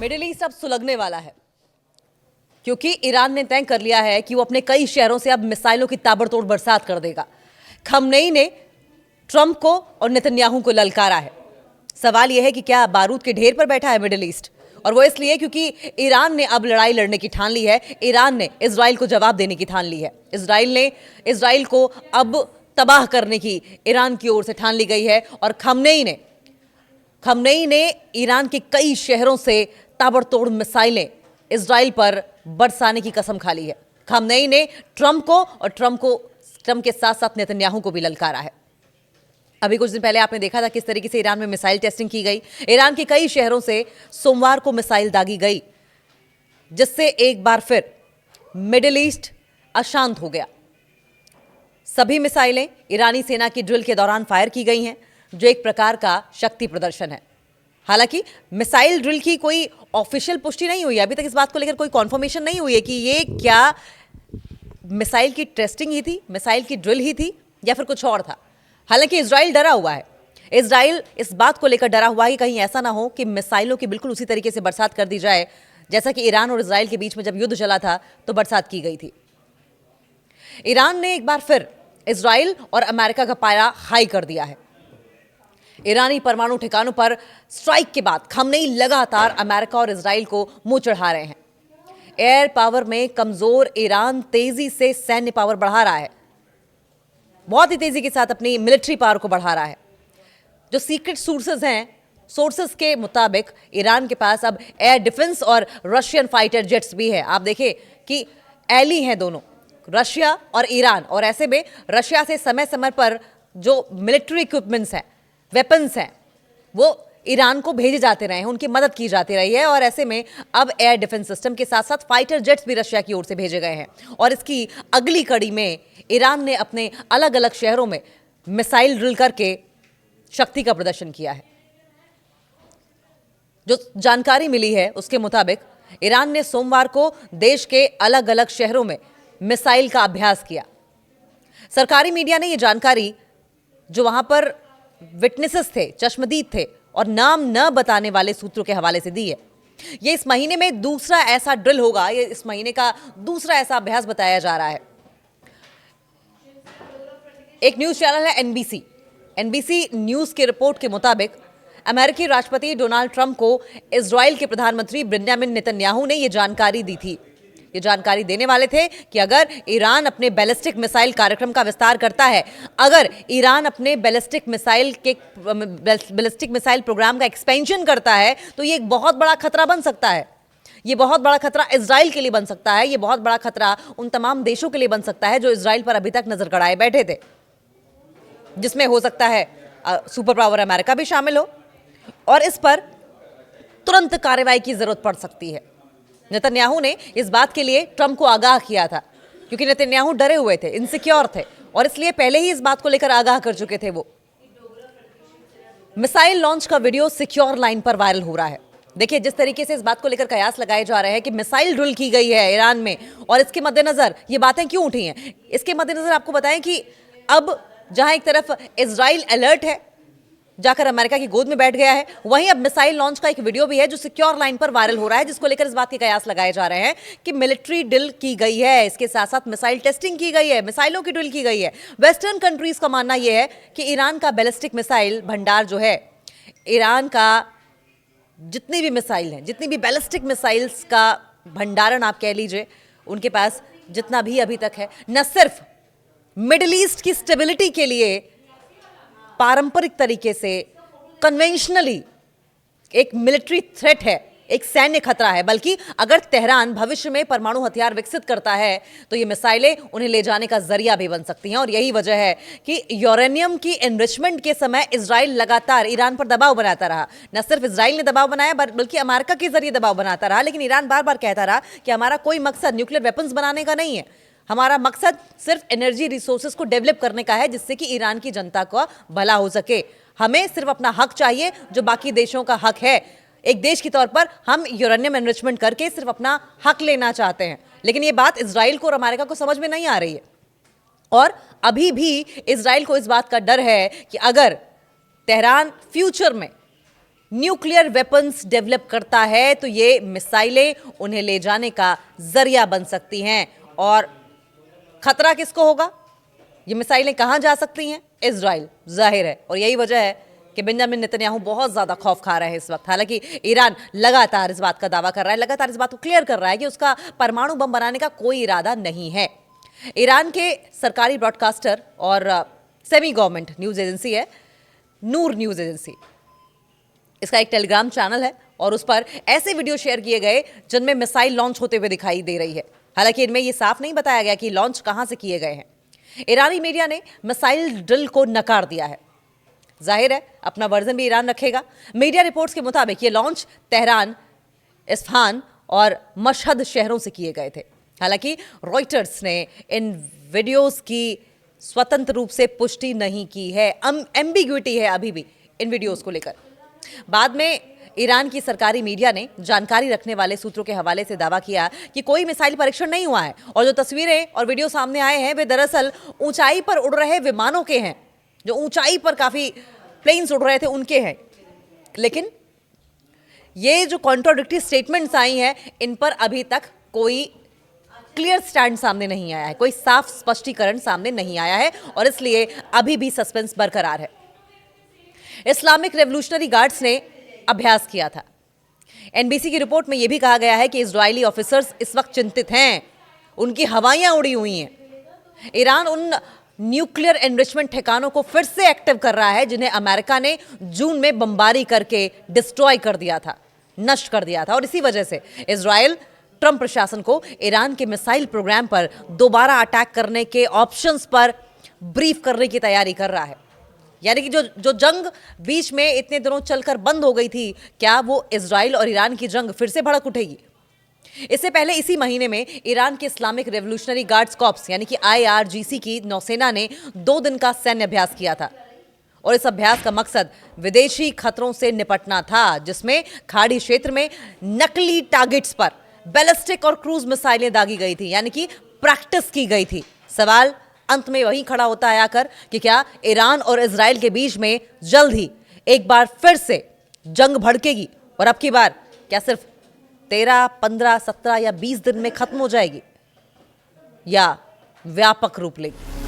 Middle east अब सुलगने वाला है क्योंकि ईरान ने तय कर लिया है कि वो अपने कई शहरों से अब मिसाइलों की ताबड़तोड़ बरसात कर देगा। खमनेई ने ट्रंप को और नेतन्याहू को ललकारा है। सवाल यह है कि क्या बारूद के ढेर पर बैठा है मिडिल ईस्ट, और वो इसलिए क्योंकि ईरान ने अब लड़ाई लड़ने की ठान ली है। ईरान ने इजराइल को जवाब देने की ठान ली है। इजराइल को अब तबाह करने की ईरान की ओर से ठान ली गई है। और खमनेई ने ईरान के कई शहरों से ताबड़तोड़ मिसाइलें इजराइल पर बरसाने की कसम खा ली है। खमनेई ने ट्रंप के साथ साथ नेतन्याहू को भी ललकारा है। अभी कुछ दिन पहले आपने देखा था किस तरीके से ईरान में मिसाइल टेस्टिंग की गई। ईरान के कई शहरों से सोमवार को मिसाइल दागी गई, जिससे एक बार फिर मिडिल ईस्ट अशांत हो गया। सभी मिसाइलें ईरानी सेना की ड्रिल के दौरान फायर की गई हैं, जो एक प्रकार का शक्ति प्रदर्शन है। हालांकि मिसाइल ड्रिल की कोई ऑफिशियल पुष्टि नहीं हुई, अभी तक इस बात को लेकर कोई कॉन्फर्मेशन नहीं हुई है कि ये क्या मिसाइल की टेस्टिंग ही थी, मिसाइल की ड्रिल ही थी, या फिर कुछ और था। हालांकि इजराइल डरा हुआ है। इजराइल इस बात को लेकर डरा हुआ है कि कहीं ऐसा ना हो कि मिसाइलों की बिल्कुल उसी तरीके से बरसात कर दी जाए जैसा कि ईरान और इजराइल के बीच में जब युद्ध चला था तो बरसात की गई थी। ईरान ने एक बार फिर इजराइल और अमेरिका का पारा हाई कर दिया है। ईरानी परमाणु ठिकानों पर स्ट्राइक के बाद खमनेई लगातार अमेरिका और इजराइल को मुंह चढ़ा रहे हैं। एयर पावर में कमजोर ईरान तेजी से सैन्य पावर बढ़ा रहा है, बहुत ही तेजी के साथ अपनी मिलिट्री पावर को बढ़ा रहा है। जो सीक्रेट सोर्सेस के मुताबिक ईरान के पास अब एयर डिफेंस और रशियन फाइटर जेट्स भी है। आप देखें कि एली हैं दोनों, रशिया और ईरान, और ऐसे में रशिया से समय समय पर जो मिलिट्री इक्विपमेंट्स हैं, वेपन्स हैं, वो ईरान को भेजे जाते रहे हैं, उनकी मदद की जाती रही है। और ऐसे में अब एयर डिफेंस सिस्टम के साथ साथ फाइटर जेट्स भी रशिया की ओर से भेजे गए हैं। और इसकी अगली कड़ी में ईरान ने अपने अलग अलग शहरों में मिसाइल ड्रिल करके शक्ति का प्रदर्शन किया है। जो जानकारी मिली है उसके मुताबिक ईरान ने सोमवार को देश के अलग अलग शहरों में मिसाइल का अभ्यास किया। सरकारी मीडिया ने यह जानकारी, जो वहां पर विटनेसेस थे, चश्मदीद थे और नाम न बताने वाले सूत्रों के हवाले से दी है। यह इस महीने में दूसरा ऐसा ड्रिल होगा, यह इस महीने का दूसरा ऐसा अभ्यास बताया जा रहा है। एक न्यूज चैनल है एनबीसी न्यूज की रिपोर्ट के मुताबिक अमेरिकी राष्ट्रपति डोनाल्ड ट्रंप को इजराइल के प्रधानमंत्री बेंजामिन नेतन्याहू ने यह जानकारी दी थी। ये जानकारी देने वाले थे कि अगर ईरान अपने बैलिस्टिक मिसाइल कार्यक्रम का विस्तार करता है, अगर ईरान अपने बैलिस्टिक मिसाइल प्रोग्राम का एक्सपेंशन करता है, तो ये एक बहुत बड़ा खतरा बन सकता है। ये बहुत बड़ा खतरा इजराइल के लिए बन सकता है। ये बहुत बड़ा खतरा उन तमाम देशों के लिए बन सकता है जो इजराइल पर अभी तक नजर गड़ाए बैठे थे, जिसमें हो सकता है सुपर पावर अमेरिका भी शामिल हो, और इस पर तुरंत कार्रवाई की जरूरत पड़ सकती है। नेतन्याहू ने इस बात के लिए ट्रंप को आगाह किया था, क्योंकि नेतन्याहू डरे हुए थे, इनसिक्योर थे, और इसलिए पहले ही इस बात को लेकर आगाह कर चुके थे। वो मिसाइल लॉन्च का वीडियो सिक्योर लाइन पर वायरल हो रहा है। देखिए, जिस तरीके से इस बात को लेकर कयास लगाए जा रहे हैं कि मिसाइल ड्रिल की गई है ईरान में, और इसके मद्देनजर ये बातें क्यों उठी हैं, इसके मद्देनजर आपको बताएं कि अब जहां एक तरफ इजराइल अलर्ट है, जाकर अमेरिका की गोद में बैठ गया है, वहीं अब मिसाइल लॉन्च का एक वीडियो भी है जो सिक्योर लाइन पर वायरल हो रहा है, जिसको लेकर इस बात के कयास लगाए जा रहे हैं कि मिलिट्री ड्रिल की गई है, इसके साथ साथ मिसाइल टेस्टिंग की गई है, मिसाइलों की ड्रिल की गई है। वेस्टर्न कंट्रीज का मानना यह है कि ईरान का बैलिस्टिक मिसाइल भंडार जो है, ईरान का जितनी भी मिसाइल हैं, जितनी भी बैलिस्टिक मिसाइल्स का भंडारण आप कह लीजिए, उनके पास जितना भी अभी तक है, न सिर्फ मिडिल ईस्ट की स्टेबिलिटी के लिए पारंपरिक तरीके से कन्वेंशनली एक मिलिट्री थ्रेट है, एक सैन्य खतरा है, बल्कि अगर तेहरान भविष्य में परमाणु हथियार विकसित करता है तो ये मिसाइलें उन्हें ले जाने का जरिया भी बन सकती हैं। और यही वजह है कि यूरेनियम की एनरिचमेंट के समय इजराइल लगातार ईरान पर दबाव बनाता रहा। न सिर्फ इजराइल ने दबाव बनाया, बल्कि अमेरिका के जरिए दबाव बनाता रहा, लेकिन ईरान बार बार कहता रहा कि हमारा कोई मकसद न्यूक्लियर वेपन्स बनाने का नहीं है, हमारा मकसद सिर्फ एनर्जी रिसोर्सेज को डेवलप करने का है, जिससे कि ईरान की जनता का भला हो सके। हमें सिर्फ अपना हक चाहिए जो बाकी देशों का हक है। एक देश के तौर पर हम यूरेनियम एनरिचमेंट करके सिर्फ अपना हक लेना चाहते हैं। लेकिन ये बात इजराइल को और अमेरिका को समझ में नहीं आ रही है, और अभी भी इजराइल को इस बात का डर है कि अगर तेहरान फ्यूचर में न्यूक्लियर वेपन्स डेवलप करता है तो ये मिसाइलें उन्हें ले जाने का जरिया बन सकती हैं। और खतरा किसको होगा? ये मिसाइलें कहां जा सकती हैं? इजराइल, जाहिर है। और यही वजह है कि बेंजामिन नेतन्याहू बहुत ज्यादा खौफ खा रहे हैं इस वक्त। हालांकि ईरान लगातार इस बात का दावा कर रहा है, लगातार इस बात को क्लियर कर रहा है कि उसका परमाणु बम बनाने का कोई इरादा नहीं है। ईरान के सरकारी ब्रॉडकास्टर और सेमी गवर्नमेंट न्यूज एजेंसी है नूर न्यूज एजेंसी, इसका एक टेलीग्राम चैनल है और उस पर ऐसे वीडियो शेयर किए गए जिनमें मिसाइल लॉन्च होते हुए दिखाई दे रही है। हालांकि इनमें यह साफ नहीं बताया गया कि लॉन्च कहां से किए गए हैं। ईरानी मीडिया ने मिसाइल ड्रिल को नकार दिया है। जाहिर है अपना वर्जन भी ईरान रखेगा। मीडिया रिपोर्ट्स के मुताबिक ये लॉन्च तेहरान, इस्फहान और मशहद शहरों से किए गए थे। हालांकि रॉयटर्स ने इन वीडियोस की स्वतंत्र रूप से पुष्टि नहीं की है। एम्बिग्विटी है अभी भी इन वीडियोस को लेकर। बाद में ईरान की सरकारी मीडिया ने जानकारी रखने वाले सूत्रों के हवाले से दावा किया कि कोई मिसाइल परीक्षण नहीं हुआ है और जो तस्वीरें और वीडियो सामने आए हैं वे दरअसल ऊंचाई पर उड़ रहे विमानों के हैं, जो ऊंचाई पर काफी प्लेन्स उड़ रहे थे उनके हैं। लेकिन ये जो कॉन्ट्राडिक्टरी स्टेटमेंट्स आई हैं इन पर अभी तक कोई क्लियर स्टैंड सामने नहीं आया है, कोई साफ स्पष्टीकरण सामने नहीं आया है और इसलिए अभी भी सस्पेंस बरकरार है। इस्लामिक रेवोल्यूशनरी गार्ड्स ने अभ्यास किया था। एनबीसी की रिपोर्ट में यह भी कहा गया है कि इजरायली ऑफिसर्स इस वक्त चिंतित हैं, उनकी हवाइयां उड़ी हुई हैं। ईरान उन न्यूक्लियर एनरिचमेंट ठिकानों को फिर से एक्टिव कर रहा है जिन्हें अमेरिका ने जून में बमबारी करके डिस्ट्रॉय कर दिया था, नष्ट कर दिया था। और इसी वजह से इजराइल ट्रंप प्रशासन को ईरान के मिसाइल प्रोग्राम पर दोबारा अटैक करने के ऑप्शंस पर ब्रीफ करने की तैयारी कर रहा है। यानी कि जो जंग बीच में इतने दिनों चलकर बंद हो गई थी, क्या वो इजराइल और ईरान की जंग फिर से भड़क उठेगी? इससे पहले इसी महीने में ईरान के इस्लामिक रेवोल्यूशनरी गार्ड्स कॉर्प्स यानी कि IRGC की नौसेना ने 2 दिन का सैन्य अभ्यास किया था और इस अभ्यास का मकसद विदेशी खतरों से निपटना था, जिसमें खाड़ी क्षेत्र में नकली टारगेट्स पर बैलिस्टिक और क्रूज मिसाइलें दागी गई थी, यानी कि प्रैक्टिस की गई थी। सवाल अंत में वही खड़ा होता है आकर कि क्या ईरान और इजराइल के बीच में जल्द ही एक बार फिर से जंग भड़केगी और अब की बार क्या सिर्फ 13, 15, 17 या 20 दिन में खत्म हो जाएगी या व्यापक रूप लेगी?